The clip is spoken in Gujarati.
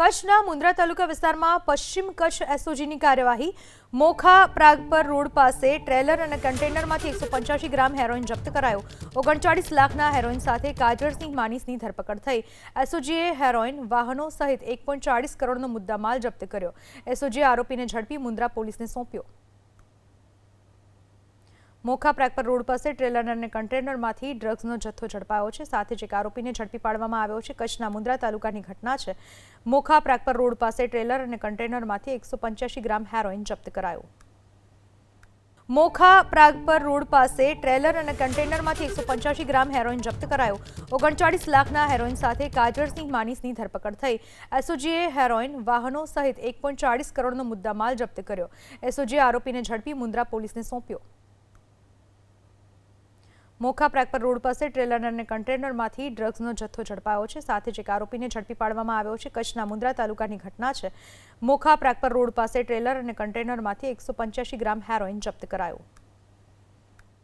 કચ્છના મુન્દ્રા તાલુકા વિસ્તારમાં પશ્ચિમ કચ્છ એસઓજીની કાર્યવાહી મોખા પ્રાગપર રોડ પાસે ટ્રેલર અને કન્ટેનરમાંથી 185 ગ્રામ હેરોઇન જપ્ત કરાયો। 39 લાખના હેરોઇન સાથે કાજરસિંહ માનીસની ધરપકડ થઈ। એસઓજીએ હેરોઇન વાહનો સહિત 1.40 કરોડનો મુદ્દામાલ જપ્ત કર્યો। એસઓજીએ આરોપીને ઝડપી મુન્દ્રા પોલીસને સોંપ્યો। મોખા પ્રાગપર રોડ પાસે ટ્રેલર અને કન્ટેનરમાંથી ડ્રગ્સનો જથ્થો ઝડપાયો છે। સાથે જ એક આરોપીને ઝડપી પાડવામાં આવ્યો છે। કચ્છના મુન્દ્રા તાલુકાની ઘટના છે। મોખા પ્રાગપર રોડ પાસે ટ્રેલર અને કન્ટેનરમાંથી 185 ગ્રામ હેરોઇન જપ્ત કરાયો। મોખા પ્રાગપર રોડ પાસે ટ્રેલર અને કન્ટેનરમાંથી 185 ગ્રામ હેરોઇન જપ્ત કરાયો। 39 લાખના હેરોઇન સાથે કાજરસિંહ માનીસની ધરપકડ થઈ। એસઓજીએ હેરોઇન વાહનો સહિત 1.40 કરોડનો મુદ્દામાલ જપ્ત કર્યો। એસઓજીએ આરોપીને ઝડપી મુન્દ્રા પોલીસને સોંપ્યો। મોખા પ્રાગપર રોડ પાસે ટ્રેલર અને કન્ટેનરમાંથી ડ્રગ્સનો જથ્થો ઝડપાયો છે। સાથે જ એક આરોપીને ઝડપી પાડવામાં આવ્યો છે। કચ્છના મુન્દ્રા તાલુકાની ઘટના છે। મોખા પ્રાગપર રોડ પાસે ટ્રેલર અને કન્ટેનરમાંથી 185 ગ્રામ હેરોઇન જપ્ત કરાયો।